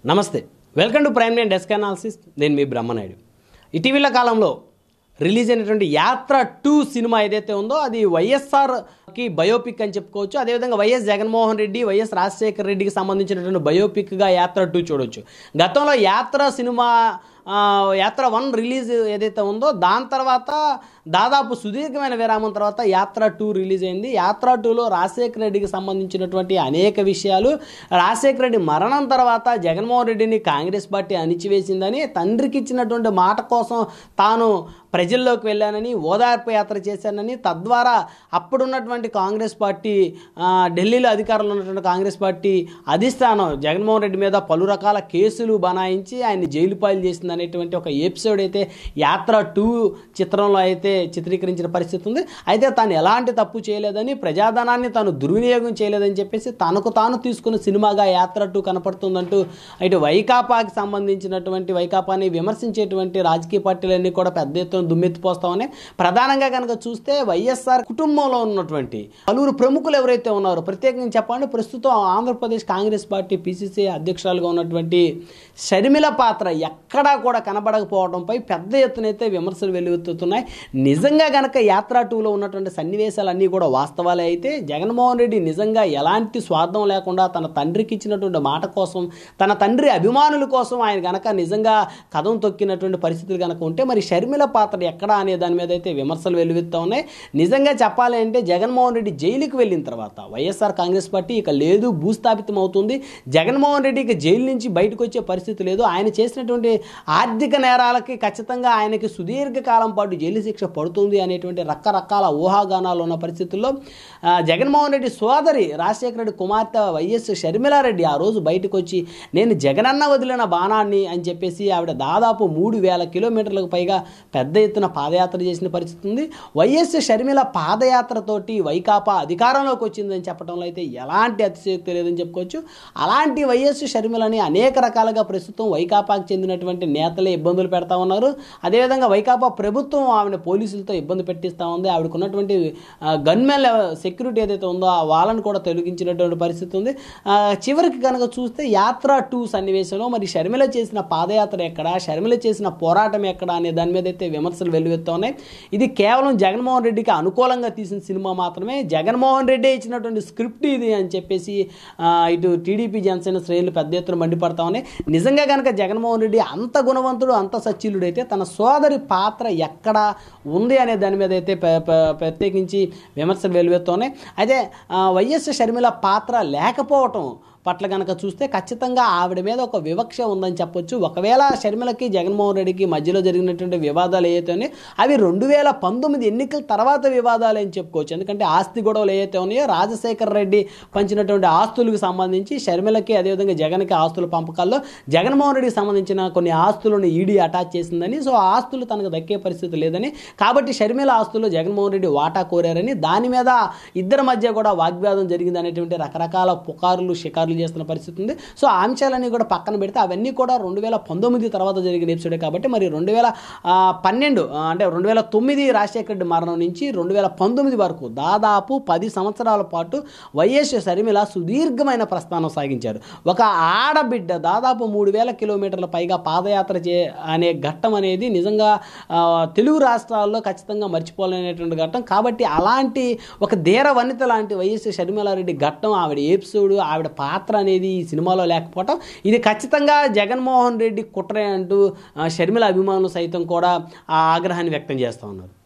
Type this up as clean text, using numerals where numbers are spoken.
నమస్తే, welcome to prime nine desk analysis. నేను మీ బ్రహ్మనాయుడు. ఇటీవల కాలంలో రిలీజ్ అయినటువంటి యాత్ర 2 సినిమా ఏదైతే ఉందో అది వైఎస్ఆర్కి బయోపిక్ అని చెప్పుకోవచ్చు. అదేవిధంగా వైఎస్ జగన్మోహన్ రెడ్డి, వైఎస్ రాజశేఖర రెడ్డికి సంబంధించినటువంటి బయోపిక్గా యాత్ర 2 చూడవచ్చు. గతంలో యాత్ర 1 రిలీజ్ ఏదైతే ఉందో దాని తర్వాత దాదాపు సుదీర్ఘమైన విరామం తర్వాత యాత్ర 2 రిలీజ్ అయింది. యాత్ర 2లో రాజశేఖర రెడ్డికి సంబంధించినటువంటి అనేక విషయాలు, రాజశేఖర రెడ్డి మరణం తర్వాత జగన్మోహన్ రెడ్డిని కాంగ్రెస్ పార్టీ అణిచివేసిందని, తండ్రికి ఇచ్చినటువంటి మాట కోసం తాను ప్రజల్లోకి వెళ్ళానని, ఓదార్పు యాత్ర చేశానని, తద్వారా అప్పుడున్నటువంటి కాంగ్రెస్ పార్టీ, ఢిల్లీలో అధికారంలో ఉన్నటువంటి కాంగ్రెస్ పార్టీ అధిష్టానం జగన్మోహన్ రెడ్డి మీద పలు రకాల కేసులు బనాయించి ఆయన్ని జైలు పాలు చేసింది అనేటువంటి ఒక ఎపిసోడ్ అయితే యాత్ర 2 చిత్రంలో అయితే చిత్రీకరించిన పరిస్థితి ఉంది. అయితే తాను ఎలాంటి తప్పు చేయలేదని, ప్రజాధనాన్ని తాను దుర్వినియోగం చేయలేదని చెప్పేసి తనకు తాను తీసుకున్న సినిమాగా యాత్ర 2 కనపడుతుందంటూ ఇటు వైకాపాకి సంబంధించినటువంటి, వైకాపాని విమర్శించేటువంటి రాజకీయ పార్టీలన్నీ కూడా పెద్ద ఎత్తున దుమ్మెత్తిపోస్తామని, ప్రధానంగా కనుక చూస్తే వైఎస్ఆర్ కుటుంబంలో ఉన్నటువంటి పలువురు ప్రముఖులు ఎవరైతే ఉన్నారో, ప్రత్యేకంగా చెప్పండి, ప్రస్తుతం ఆంధ్రప్రదేశ్ కాంగ్రెస్ పార్టీ పిసిసి అధ్యక్షురాలుగా ఉన్నటువంటి షర్మిల పాత్ర ఎక్కడా కూడా కనబడకపోవడంపై పెద్ద ఎత్తునైతే విమర్శలు వెలువెత్తుతున్నాయి. నిజంగా కనుక యాత్ర 2లో ఉన్నటువంటి సన్నివేశాలన్నీ కూడా వాస్తవాలే అయితే జగన్మోహన్ రెడ్డి నిజంగా ఎలాంటి స్వార్థం లేకుండా తన తండ్రికి ఇచ్చినటువంటి మాట కోసం, తన తండ్రి అభిమానుల కోసం ఆయన కనుక నిజంగా కథం తొక్కినటువంటి పరిస్థితులు కనుక ఉంటే మరి షర్మిల పాత్ర ఎక్కడా అనే దాని మీద అయితే విమర్శలు వెలువెత్తుతా ఉన్నాయి. నిజంగా చెప్పాలి అంటే జగన్మోహన్ రెడ్డి జైలుకి వెళ్ళిన తర్వాత వైఎస్ఆర్ కాంగ్రెస్ పార్టీ ఇక లేదు, భూస్థాపితం అవుతుంది. జగన్మోహన్ రెడ్డి ఇక జైలు నుంచి బయటకు వచ్చే పరిస్థితి లేదు. ఆయన చేసినటువంటి ఆర్థిక నేరాలకి ఖచ్చితంగా ఆయనకి సుదీర్ఘకాలం పాటు జైలు శిక్ష పడుతుంది అనేటువంటి రకరకాల ఊహాగానాలు ఉన్న పరిస్థితుల్లో జగన్మోహన్ రెడ్డి సోదరి రాజశేఖర రెడ్డి కుమార్తె వైఎస్ షర్మిలారెడ్డి ఆ రోజు బయటకు వచ్చి నేను జగనన్న వదిలిన బాణాన్ని అని చెప్పేసి ఆవిడ దాదాపు 3000 కిలోమీటర్లకు పైగా పెద్ద ఎత్తున పాదయాత్ర చేసిన పరిస్థితి ఉంది. వైఎస్ షర్మిల పాదయాత్రతోటి వైకాపా అధికారంలోకి వచ్చిందని చెప్పడంలో అయితే ఎలాంటి అతిశయోక్తి లేదని చెప్పుకోవచ్చు. అలాంటి వైఎస్ షర్మిలని అనేక రకాలుగా ప్రస్తుతం వైకాపాకు చెందినటువంటి నేతలే ఇబ్బందులు పెడతా ఉన్నారు. అదేవిధంగా వైకాపా ప్రభుత్వం ఆవిడ పోలీసులతో ఇబ్బంది పెట్టిస్తూ ఉంది. ఆవిడకు ఉన్నటువంటి గన్మెన్ సెక్యూరిటీ ఏదైతే ఉందో వాళ్ళని కూడా తొలగించినటువంటి పరిస్థితి ఉంది. చివరికి కనుక చూస్తే యాత్ర 2 సన్నివేశంలో మరి షర్మిల చేసిన పాదయాత్ర ఎక్కడ, షర్మిల చేసిన పోరాటం ఎక్కడ అనే దాని మీద అయితే విమర్శలు వెల్లువెత్తా ఉన్నాయి. ఇది కేవలం జగన్మోహన్ రెడ్డికి అనుకూలంగా తీసిన సినిమా మాత్రమే, జగన్మోహన్ రెడ్డి ఇచ్చినటువంటి స్క్రిప్ట్ ఇది అని చెప్పేసి ఇటు టీడీపీ జనసేన శ్రేణులు పెద్ద ఎత్తున మండిపడతా ఉన్నాయి. నిజంగా కనుక జగన్మోహన్ రెడ్డి అంత గుణవంతుడు, అంత సచ్చీలుడు అయితే తన సోదరి పాత్ర ఎక్కడ ఉంది అనే దాని మీద అయితే ప్రత్యేకించి విమర్శలు వెలువెత్తున్నాయి. అయితే వైఎస్ షర్మిల పాత్ర లేకపోవటం పట్ల కనుక చూస్తే ఖచ్చితంగా ఆవిడ మీద ఒక వివక్ష ఉందని చెప్పొచ్చు. ఒకవేళ షర్మిలకి జగన్మోహన్ రెడ్డికి మధ్యలో జరిగినటువంటి వివాదాలు ఏవైతే ఉన్నాయో అవి 2019 ఎన్నికల తర్వాత వివాదాలు అని చెప్పుకోవచ్చు. ఎందుకంటే ఆస్తి గొడవలు ఏవైతే ఉన్నాయో రాజశేఖర రెడ్డి పంచినటువంటి ఆస్తులకు సంబంధించి షర్మిలకి అదేవిధంగా జగన్కి ఆస్తుల పంపకాల్లో జగన్మోహన్ రెడ్డికి సంబంధించిన కొన్ని ఆస్తులను ఈడీ అటాచ్ చేసిందని, సో ఆ ఆస్తులు తనకు దక్కే పరిస్థితి లేదని, కాబట్టి షర్మిల ఆస్తుల్లో జగన్మోహన్ రెడ్డి వాటా కోరారని, దాని మీద ఇద్దరి మధ్య కూడా వాగ్వాదం జరిగింది అనేటువంటి రకరకాల పుకారులు షికారులు చేస్తున్న పరిస్థితి ఉంది. సో ఆ అంశాలన్నీ కూడా పక్కన పెడితే అవన్నీ కూడా 2019 తర్వాత జరిగిన ఎపిసోడే కాబట్టి మరి 2012 అంటే 2009 రాజశేఖర రెడ్డి మరణం నుంచి 2019 వరకు దాదాపు 10 సంవత్సరాల పాటు వైఎస్ షర్మిల సుదీర్ఘమైన ప్రస్థానం సాగించారు. ఒక ఆడబిడ్డ దాదాపు 3000 కిలోమీటర్ల పైగా పాదయాత్ర అనే ఘట్టం అనేది నిజంగా తెలుగు రాష్ట్రాల్లో ఖచ్చితంగా మర్చిపోలేనటువంటి ఘట్టం. కాబట్టి అలాంటి ఒక ధీర వనిత లాంటి వైఎస్ షర్మిలారెడ్డి ఘట్టం, ఆవిడ ఎపిసోడ్, ఆవిడ పాత్ర అనేది ఈ సినిమాలో లేకపోవటం ఇది ఖచ్చితంగా జగన్మోహన్ రెడ్డి కుట్రే అంటూ షర్మిల అభిమానులు సైతం కూడా ఆ ఆగ్రహాన్ని వ్యక్తం చేస్తూ ఉన్నారు.